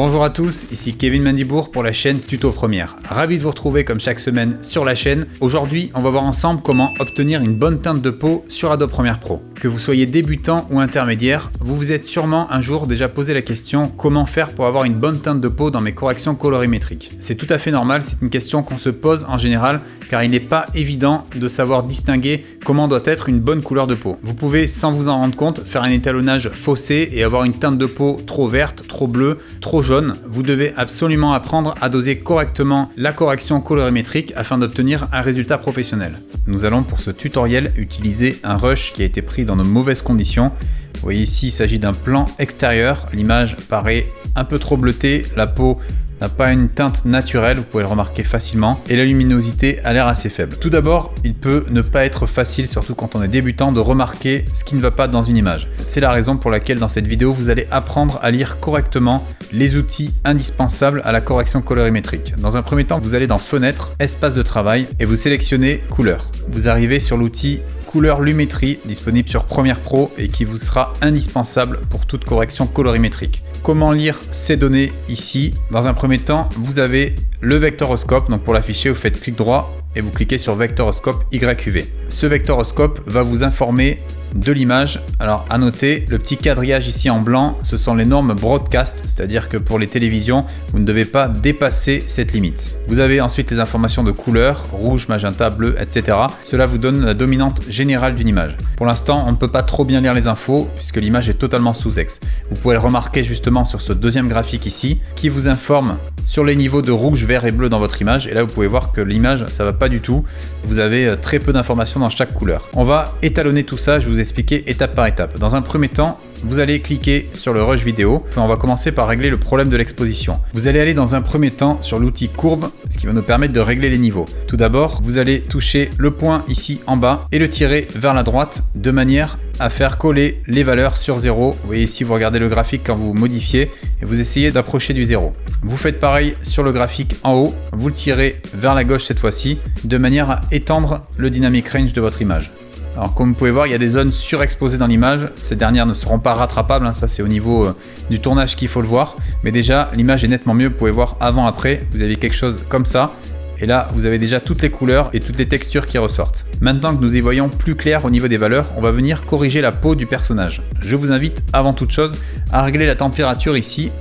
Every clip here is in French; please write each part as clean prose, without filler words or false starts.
Bonjour à tous, ici Kevin Mandibourg pour la chaîne Tuto Première. Ravi de vous retrouver comme chaque semaine sur la chaîne. Aujourd'hui, on va voir ensemble comment obtenir une bonne teinte de peau sur Adobe Premiere Pro. Que vous soyez débutant ou intermédiaire, vous vous êtes sûrement un jour déjà posé la question comment faire pour avoir une bonne teinte de peau dans mes corrections colorimétriques. C'est tout à fait normal, c'est une question qu'on se pose en général car il n'est pas évident de savoir distinguer comment doit être une bonne couleur de peau. Vous pouvez, sans vous en rendre compte, faire un étalonnage faussé et avoir une teinte de peau trop verte, trop bleue, trop jaune. Vous devez absolument apprendre à doser correctement la correction colorimétrique afin d'obtenir un résultat professionnel. Nous allons pour ce tutoriel utiliser un rush qui a été pris dans de mauvaises conditions. Vous voyez ici, il s'agit d'un plan extérieur. L'image paraît un peu trop bleutée, la peau n'a pas une teinte naturelle, vous pouvez le remarquer facilement, et la luminosité a l'air assez faible. Tout d'abord, il peut ne pas être facile, surtout quand on est débutant, de remarquer ce qui ne va pas dans une image. C'est la raison pour laquelle dans cette vidéo, vous allez apprendre à lire correctement les outils indispensables à la correction colorimétrique. Dans un premier temps, vous allez dans Fenêtre, Espace de travail, et vous sélectionnez Couleur. Vous arrivez sur l'outil Couleur Lumétrie, disponible sur Premiere Pro et qui vous sera indispensable pour toute correction colorimétrique. Comment lire ces données ici? Dans un premier temps, vous avez le vectoroscope. Donc pour l'afficher, vous faites clic droit et vous cliquez sur vectoroscope YUV. Ce vectoroscope va vous informer de l'image. Alors à noter, le petit quadrillage ici en blanc, ce sont les normes broadcast, c'est-à-dire que pour les télévisions, vous ne devez pas dépasser cette limite. Vous avez ensuite les informations de couleur, rouge, magenta, bleu, etc. Cela vous donne la dominante générale d'une image. Pour l'instant, on ne peut pas trop bien lire les infos puisque l'image est totalement sous-ex. Vous pouvez le remarquer justement sur ce deuxième graphique ici, qui vous informe sur les niveaux de rouge, vert et bleu dans votre image. Et là, vous pouvez voir que l'image, ça va pas du tout. Vous avez très peu d'informations dans chaque couleur. On va étalonner tout ça, je vous expliquer étape par étape. Dans un premier temps, vous allez cliquer sur le rush vidéo. On va commencer par régler le problème de l'exposition. Vous allez aller dans un premier temps sur l'outil courbe, ce qui va nous permettre de régler les niveaux. Tout d'abord, vous allez toucher le point ici en bas et le tirer vers la droite de manière à faire coller les valeurs sur 0. Vous voyez ici, vous regardez le graphique quand vous modifiez et vous essayez d'approcher du 0. Vous faites pareil sur le graphique en haut, vous le tirez vers la gauche cette fois-ci, de manière à étendre le dynamic range de votre image. Alors comme vous pouvez voir, il y a des zones surexposées dans l'image, ces dernières ne seront pas rattrapables, ça c'est au niveau du tournage qu'il faut le voir, mais déjà l'image est nettement mieux, vous pouvez voir avant-après, vous avez quelque chose comme ça, et là vous avez déjà toutes les couleurs et toutes les textures qui ressortent. Maintenant que nous y voyons plus clair au niveau des valeurs, on va venir corriger la peau du personnage. Je vous invite avant toute chose à régler la température ici,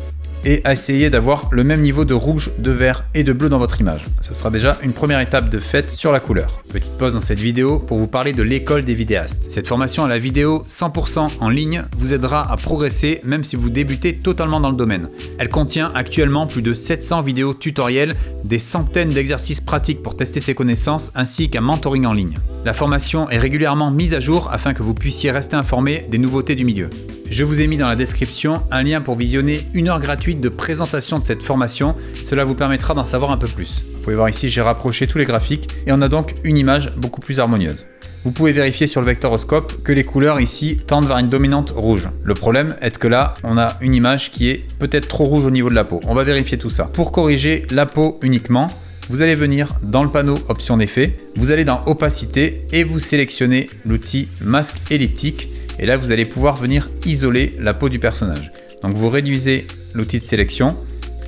et à essayer d'avoir le même niveau de rouge, de vert et de bleu dans votre image. Ça sera déjà une première étape de fait sur la couleur. Petite pause dans cette vidéo pour vous parler de l'école des vidéastes. Cette formation à la vidéo 100% en ligne vous aidera à progresser même si vous débutez totalement dans le domaine. Elle contient actuellement plus de 700 vidéos tutoriels, des centaines d'exercices pratiques pour tester ses connaissances ainsi qu'un mentoring en ligne. La formation est régulièrement mise à jour afin que vous puissiez rester informé des nouveautés du milieu. Je vous ai mis dans la description un lien pour visionner 1 heure gratuite de présentation de cette formation. Cela vous permettra d'en savoir un peu plus. Vous pouvez voir ici, j'ai rapproché tous les graphiques et on a donc une image beaucoup plus harmonieuse. Vous pouvez vérifier sur le vectoroscope que les couleurs ici tendent vers une dominante rouge. Le problème est que là, on a une image qui est peut-être trop rouge au niveau de la peau. On va vérifier tout ça. Pour corriger la peau uniquement, vous allez venir dans le panneau options d'effet, vous allez dans opacité et vous sélectionnez l'outil masque elliptique. Et là, vous allez pouvoir venir isoler la peau du personnage. Donc vous réduisez l'outil de sélection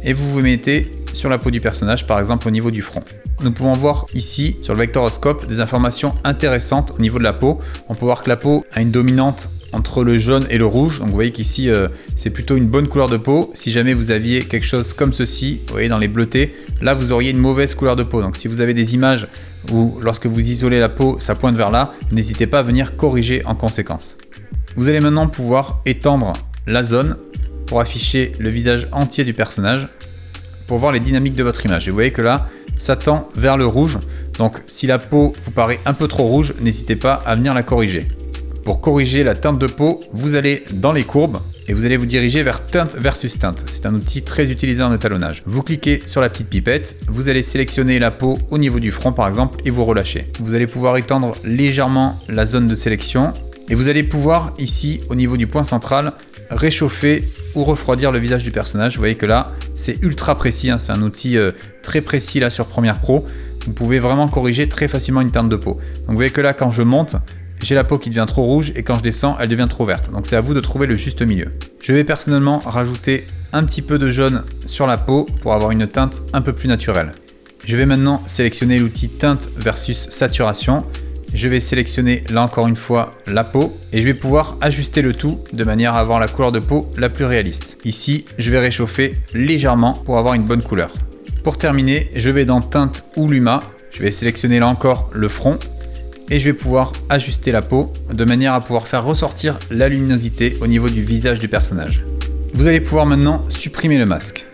et vous vous mettez sur la peau du personnage, par exemple au niveau du front. Nous pouvons voir ici sur le vectoroscope des informations intéressantes au niveau de la peau. On peut voir que la peau a une dominante entre le jaune et le rouge. Donc vous voyez qu'ici c'est plutôt une bonne couleur de peau. Si jamais vous aviez quelque chose comme ceci, vous voyez dans les bleutés, là vous auriez une mauvaise couleur de peau. Donc si vous avez des images où lorsque vous isolez la peau, ça pointe vers là, n'hésitez pas à venir corriger en conséquence. Vous allez maintenant pouvoir étendre la zone pour afficher le visage entier du personnage pour voir les dynamiques de votre image. Et vous voyez que là, ça tend vers le rouge. Donc si la peau vous paraît un peu trop rouge, n'hésitez pas à venir la corriger. Pour corriger la teinte de peau, vous allez dans les courbes et vous allez vous diriger vers teinte versus teinte. C'est un outil très utilisé en étalonnage. Vous cliquez sur la petite pipette, vous allez sélectionner la peau au niveau du front par exemple et vous relâchez. Vous allez pouvoir étendre légèrement la zone de sélection. Et vous allez pouvoir ici, au niveau du point central, réchauffer ou refroidir le visage du personnage. Vous voyez que là, c'est ultra précis, c'est un outil très précis là sur Premiere Pro. Vous pouvez vraiment corriger très facilement une teinte de peau. Donc vous voyez que là, quand je monte, j'ai la peau qui devient trop rouge et quand je descends, elle devient trop verte. Donc c'est à vous de trouver le juste milieu. Je vais personnellement rajouter un petit peu de jaune sur la peau pour avoir une teinte un peu plus naturelle. Je vais maintenant sélectionner l'outil teinte versus saturation. Je vais sélectionner là encore une fois la peau et je vais pouvoir ajuster le tout de manière à avoir la couleur de peau la plus réaliste. Ici, je vais réchauffer légèrement pour avoir une bonne couleur. Pour terminer, je vais dans teinte ou luma. Je vais sélectionner là encore le front et je vais pouvoir ajuster la peau de manière à pouvoir faire ressortir la luminosité au niveau du visage du personnage. Vous allez pouvoir maintenant supprimer le masque.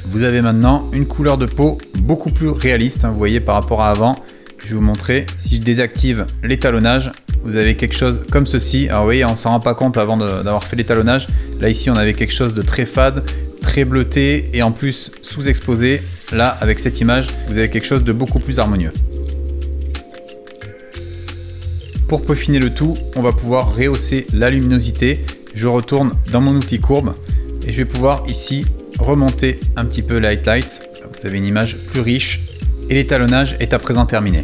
Vous avez maintenant une couleur de peau beaucoup plus réaliste, vous voyez par rapport à avant. Je vais vous montrer, si je désactive l'étalonnage, vous avez quelque chose comme ceci. Alors vous voyez, on ne s'en rend pas compte avant d'avoir fait l'étalonnage. Là ici, on avait quelque chose de très fade, très bleuté et en plus sous-exposé. Là, avec cette image, vous avez quelque chose de beaucoup plus harmonieux. Pour peaufiner le tout, on va pouvoir rehausser la luminosité. Je retourne dans mon outil courbe et je vais pouvoir ici remonter un petit peu la highlight. Vous avez une image plus riche. Et l'étalonnage est à présent terminé.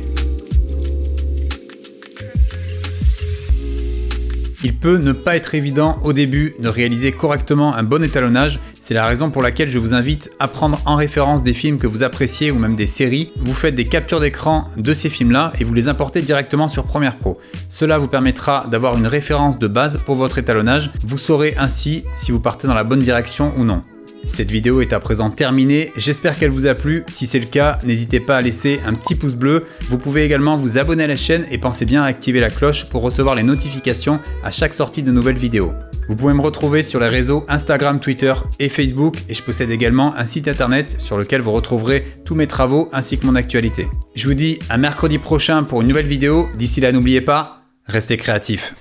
Il peut ne pas être évident au début de réaliser correctement un bon étalonnage. C'est la raison pour laquelle je vous invite à prendre en référence des films que vous appréciez ou même des séries. Vous faites des captures d'écran de ces films-là et vous les importez directement sur Premiere Pro. Cela vous permettra d'avoir une référence de base pour votre étalonnage. Vous saurez ainsi si vous partez dans la bonne direction ou non. Cette vidéo est à présent terminée, j'espère qu'elle vous a plu. Si c'est le cas, n'hésitez pas à laisser un petit pouce bleu. Vous pouvez également vous abonner à la chaîne et pensez bien à activer la cloche pour recevoir les notifications à chaque sortie de nouvelles vidéos. Vous pouvez me retrouver sur les réseaux Instagram, Twitter et Facebook et je possède également un site internet sur lequel vous retrouverez tous mes travaux ainsi que mon actualité. Je vous dis à mercredi prochain pour une nouvelle vidéo. D'ici là, n'oubliez pas, restez créatifs.